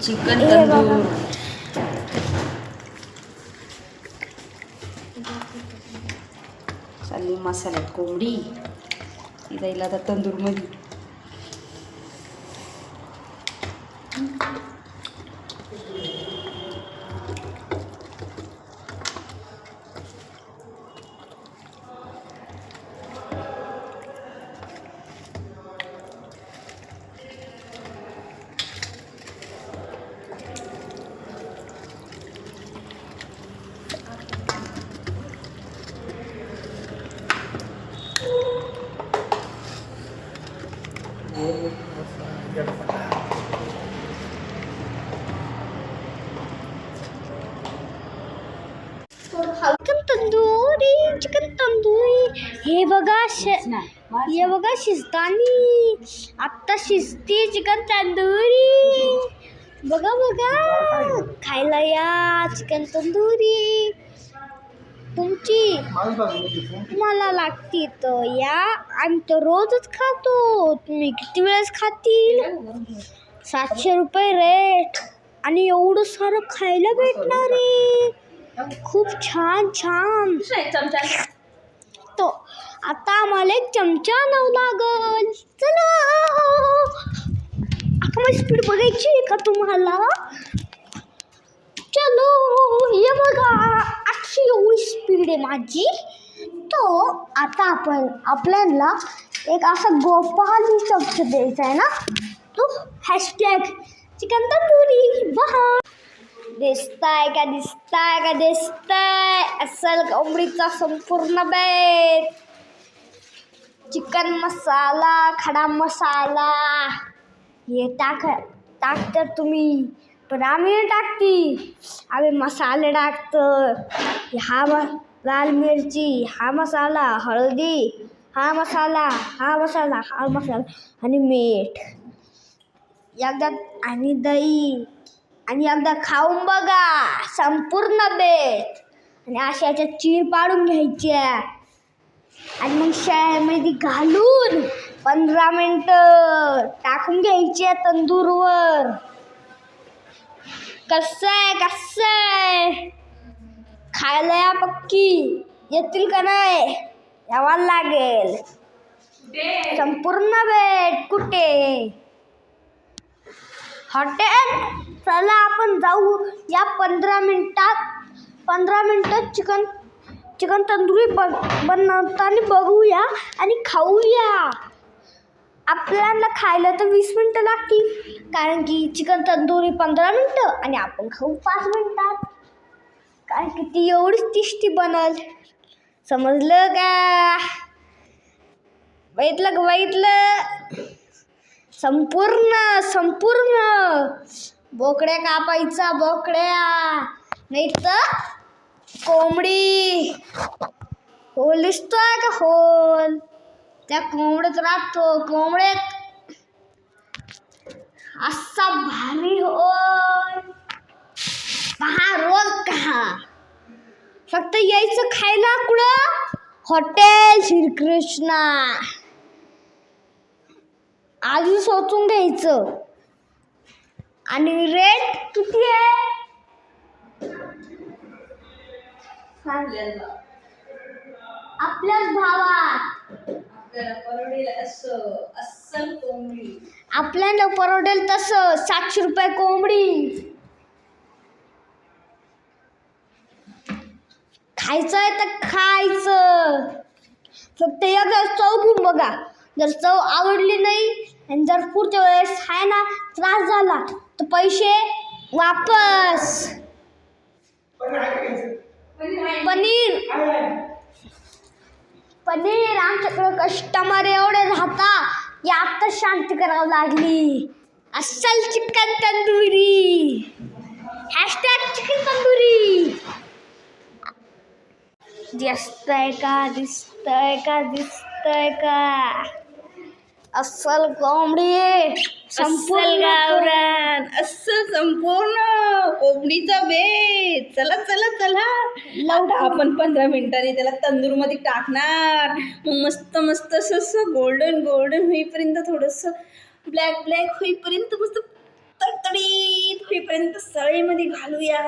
Chicken tandoor चालली मसाल्यात कोंबडी ती जाईल आता तंदूरमध्ये. चिकन तंदुरी हे बघा शिजतानी आता शिजते चिकन तंदुरी. बघा खायला या चिकन तंदुरी तुमची मला लागती तर या. आम्ही तर रोजच खातो. तुम्ही किती वेळेस खातील? 700 रुपये रेट आणि एवढं सारं खायला भेटणार आहे. खूप छान छान. तो आता आम्हाला एक चमचा आणावं लागल. चला आता स्पीड बघायची आहे का तुम्हाला? चलो ये बघा 800 एवढी स्पीड आहे माझी. तो आता आपल्याला एक असा गोपाली चमचा द्यायचा आहे ना. तो हॅशटॅग चिकन तंदुरी. वाह दिसताय असल कोंबडीचा संपूर्ण बेत. चिकन मसाला खडा मसाला हे टाक तर तुम्ही, पण आम्ही टाकती. आम्ही मसाले टाकतो. हा लाल मिरची, हा मसाला, हळदी, हा मसाला आणि मीठ एकदा आणि दही आणि एकदा खाऊन बघा संपूर्ण बेत. आणि अशा याच्यात चीर पाडून घ्यायच्या आणि मग शाळेमध्ये घालून 15 मिनिटं टाकून घ्यायचे तंदूरवर. कसं आहे खायला या पक्की. येतील का नाही? यावं लागेल. संपूर्ण बेत कुठे? हॉटेल. चला आपण जाऊ या 15 मिनिटात चिकन तंदुरी बनवताना बघूया आणि खाऊया. आपल्याला खायला तर 20 मिनिटं लागतील, कारण की चिकन तंदुरी 15 मिनिटं आणि आपण खाऊ 5 मिनिटात. कारण की ती एवढीच टेस्टी बनल. समजलं का? बघितलं संपूर्ण बोकड्या कापायचा. नाही तर कोंबडी. होल दिसतोय का? होल त्या कोंबड्यात राहतो. कोंबड्यात असा भारी होय. पहा रोज खा. फक्त यायचं खायला कुठं? हॉटेल श्रीकृष्णा. आधी सोचून घ्यायचं. आणि रेट किती आहे? आपल्याच भावात. आपल्याला परवडेल असं अस्सल कोंबडी. आपल्याला परवडेल तसं 700 रुपये कोंबडी. खायचं आहे तर खायचं. फक्त एकदा चव घेऊन बघा. जर चव आवडली नाही आणि जर पुढच्या वेळेस आहे ना त्रास झाला तर पैसे वापस. पनीर आमच्याकडे कस्टमर एवढे राहता की आता शांती करावं लागली. अस्सल चिकन तंदुरी. #चिकन तंदुरी. दिसतंय का अस्सल कोंबडी. संपूर्ण गावरान अस्सल संपूर्ण कोंबडीचा बेत. चला चला चला. आता आपण 15 मिनिटांनी त्याला तंदूर मध्ये टाकणार. मग मस्त मस्त असं गोल्डन गोल्डन होईपर्यंत, थोडंसं ब्लॅक ब्लॅक होईपर्यंत, मस्त तडतडीत होईपर्यंत सळईमध्ये घालूया.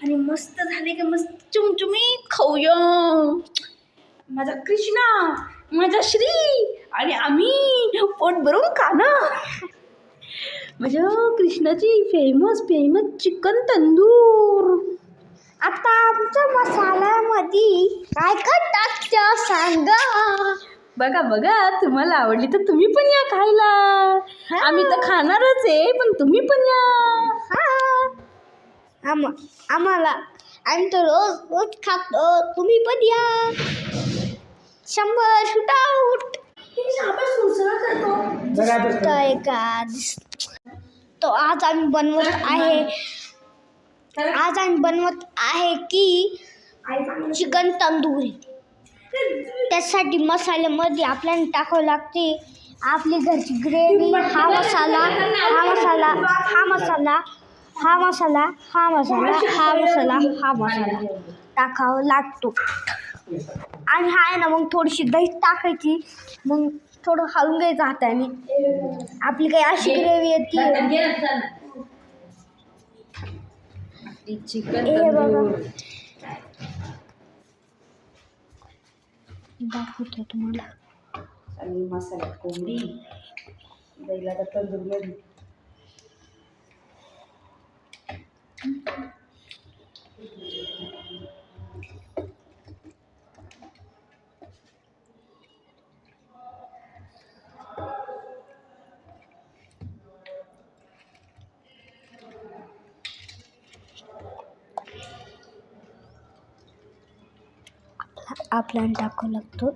आणि मस्त झाले का मस्त चुमचुमीत खाऊया. माझा कृष्णा, माझा श्री आणि आम्ही पोट भरून खाणार. माझ्या कृष्णाची फेमस चिकन तंदूर. आता आमच्या मसाल्यामध्ये काय काय टाकतं सांगा. बघा तुम्हाला आवडली तर तुम्ही पण या खायला. आम्ही तर खाणारच आहे, पण तुम्ही पण या. आम्हाला आम्ही तर रोज खातो. तुम्ही पण या. 100 शूटआउट. तो आज आम्ही बनवत आहे की चिकन तंदुरी. त्यासाठी मसाल्यामध्ये आपल्याला टाकावं लागते आपली घरची ग्रेव्ही. हा मसाला टाकावा लागतो. आणि हा आहे ना मग थोडीशी दही टाकायची. मग थोडं हलवून घ्यायचं हाताने. आपली काही अशी ग्रेव्ही येते. दाखवतो तुम्हाला. आणि मसाला कोंबडी दहीला तर तंदूर मध्ये. आपल्याला टाकावं लागतो.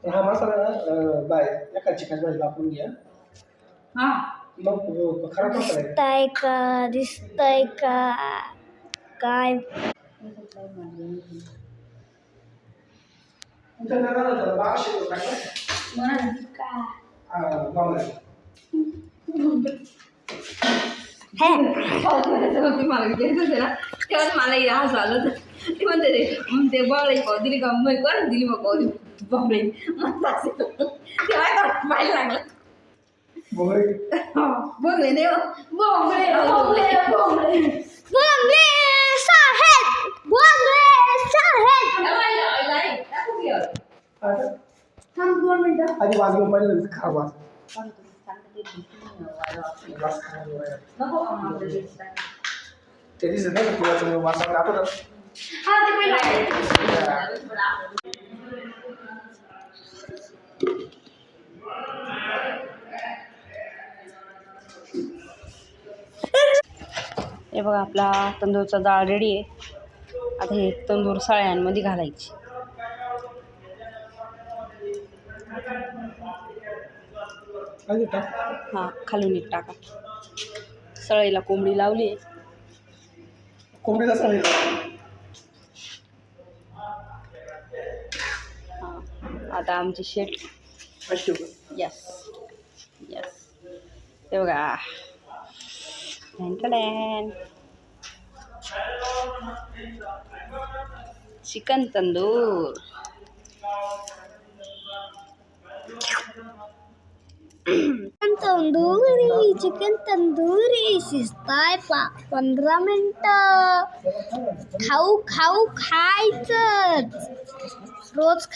हा मसाला बाय एका चिकन भाजी वापरून घ्या. मग खराब मसाला दिसतंय का काय? तेव्हा मला इरास आलं. ते म्हणते ते बघ पाव दिली का मग कोण दिली मग पाव बापरे तेव्हा पाहायला लागलं. बोंगळे देव थांब 2 मिनिटं आधी वाजवून पाहिजे खा वाज ते दिसत नाही तुला वाजता दाखवतात. हा ते हे बघा आपला तंदूरचा डाळ रेडी आहे. आता हे तंदूर सळ्यांमध्ये घालायची. काय टाक. हां, खालून एक टाका. सळईला कोंबडी लावली आहे. कोंबडीला चालेल. हां, आता आमचे शेट. अशी यस यस, ते बघा. टॅन चिकन तंदूर. चिकन तंदुरी शिजताय 15 मिनिटं. खाऊ खाऊ खायचं रोज.